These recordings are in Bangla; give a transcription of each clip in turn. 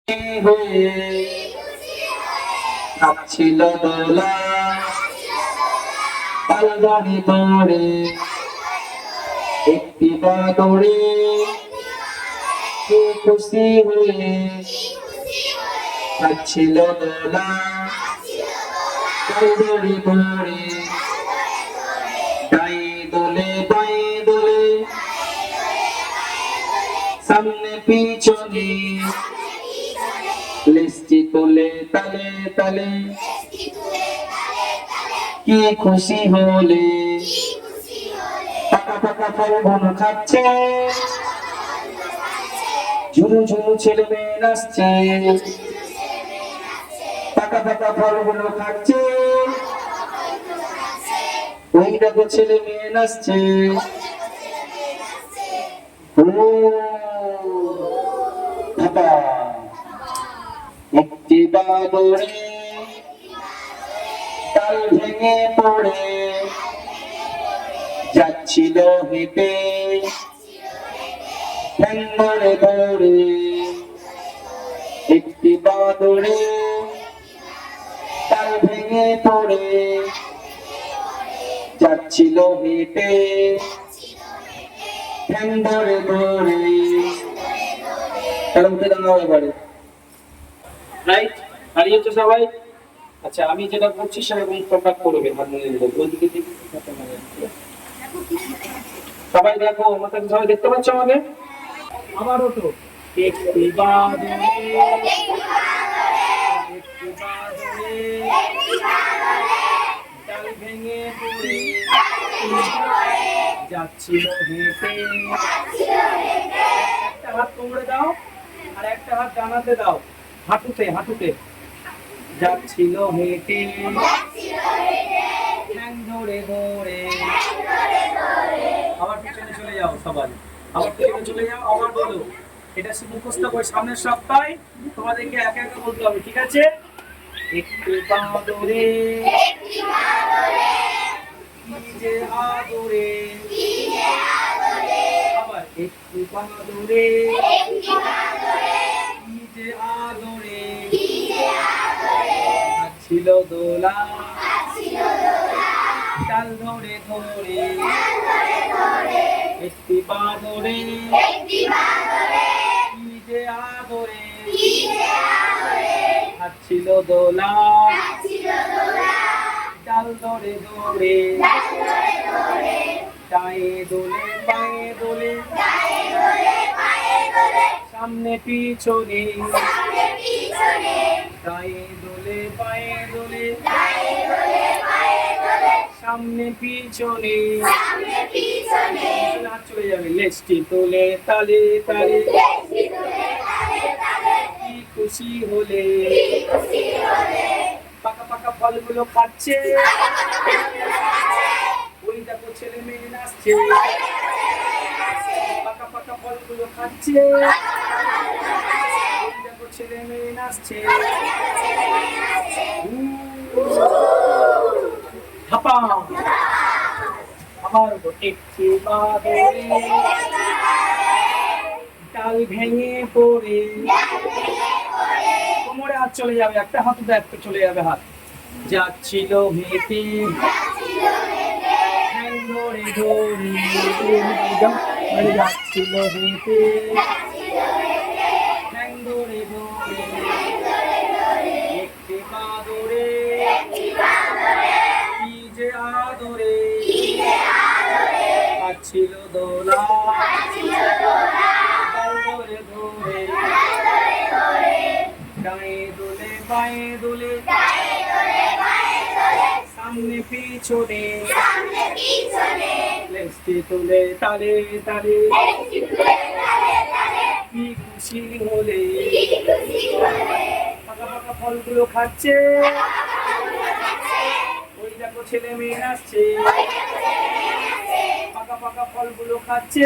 হয়ে নাচছিল দোলা তাল গাড়ি দৌড়ে একটি বাদরে খুশি হয়ে নাচছিল দোলা তাল গাড়ি দৌড়ে দায়ে দোলে বায়ে দোলে সামনে পিছনে লিস্টি তোলে তালে তালে কি খুশি হলে পাকা পাকা ফলগুলো খাচ্ছে ঝুরু ঝুরু ছেলে মেয়ে নাচছে পাকা পাকা ফলগুলো খাচ্ছে ওই দেখো ছেলে মেয়ে নাচছে বাবা একটি বাদরে তাল ভেঙে পড়ে যাচ্ছিল হেঁটে ঠ্যাং ধরে ধরে একটি বাদরে তাল ভেঙে পড়ে যাচ্ছিল হেঁটে ঠ্যাং ধরে ধরে তাহলে দাঁড়াও এবারে রাইট হারিয়েছো সবাই। আচ্ছা আমি যেটা করছি সেরকম তোমরা করবে হারমোনিয়াম ওইদিকে দিকে সবাই দেখো আমাকে সবাই দেখতে পাচ্ছ আমাকে আবারও তো একটি বাদরে ডাল ভেঙে পড়ে যাচ্ছিল হেঁটে একটা হাত কোমরে দাও আর একটা হাত ডানাতে দাও হাঁটুতে হাঁটুতে যাচ্ছিল হেঁটে ঠ্যাং ধরে ধরে আবার পিছনে চলে যাও সবাই আবার পিছনে চলে যাও আবার বলো এটা মুখস্থ করে সামনের সপ্তাহে তোমাদেরকে একে একে বলতে হবে ঠিক আছে একটু বাদরে কি যে আদরে আবার একটু বাদরে কি যে আদরে ছিল দোলা তাল ধরে ধরে একটি বাদরে কি যে আদরে ছিল দোলা তাল ধরে ধরে ডায়ে দোলে বায়ে দোলে সামনে পিছনে ডায়ে দোলে বায়ে দোলে সামনে পিছনে হাত চলে যাবে লেজটি তোলে তালে তালে কি খুশি হলে পাকা পাকা ফলগুলো খাচ্ছে ওই দেখো ছেলে মেয়ে নাচছে পাকা পাকা ফলগুলো খাচ্ছে ওই দেখো ছেলে মেয়ে নাচছে আমার একটি বাদরে ডাল ভেঙে পড়ে কোমরে হাত চলে যাবে একটা হাত একটা চলে যাবে হাত যাচ্ছিল হেঁটে ধরে ধরে যাচ্ছিল হেঁটে ধরে ধরে একটি বাদরে কি যে আদরে ছিল দোলা ধরে ধরে ডায়ে দোলে বায়ে দোলে সামনে পিছনে লেজটি তোলে তালে তালে কি খুশি হলে পাকা পাকা ফলগুলো খাচ্ছে ওই দেখো ছেলে মেয়ে নাচছে পাকা পাকা ফলগুলো খাচ্ছে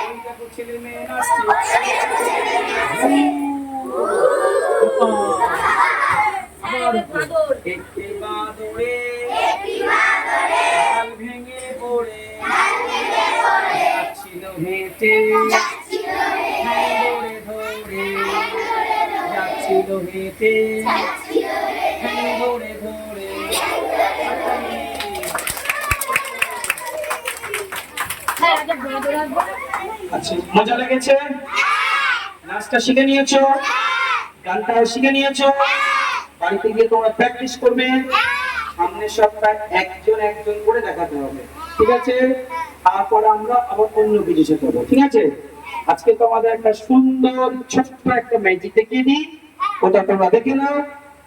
ওই দেখো ছেলে মেয়ে নাচছে একটি বাদরে ডাল ভেঙে পড়ে যাচ্ছিল হেঁটে ধরে ধরে ছিল হেঁটে ধরে ধরে। আচ্ছা, মজা লেগেছে? নাচটা শিখে নিয়েছো? গানটাও শিখে নিয়েছো? বাড়িতে গিয়ে তোমরা প্র্যাকটিস করবে। সামনের সপ্তাহে একজন একজন করে দেখাতে হবে, ঠিক আছে? তারপরে আমরা আবার অন্য কিছু শেখাবো, ঠিক আছে? আজকে তোমাদের একটা সুন্দর ছোট্ট একটা ম্যাজিক দেখিয়ে দিই, ওটা তোমরা দেখে নাও।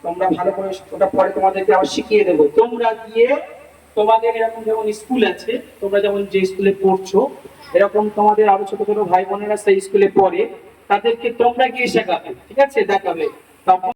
তোমরা ভালো করে ওটা পরে তোমাদেরকে আবার শিখিয়ে দেবো। তোমরা গিয়ে তোমাদের এরকম যেমন স্কুল আছে, তোমরা যেমন যে স্কুলে পড়ছো, এরকম তোমাদের আরো ছোট ছোট ভাই বোনেরা সেই স্কুলে পড়ে, তাদেরকে তোমরা গিয়ে শেখাবে, ঠিক আছে? দেখাবে। তখন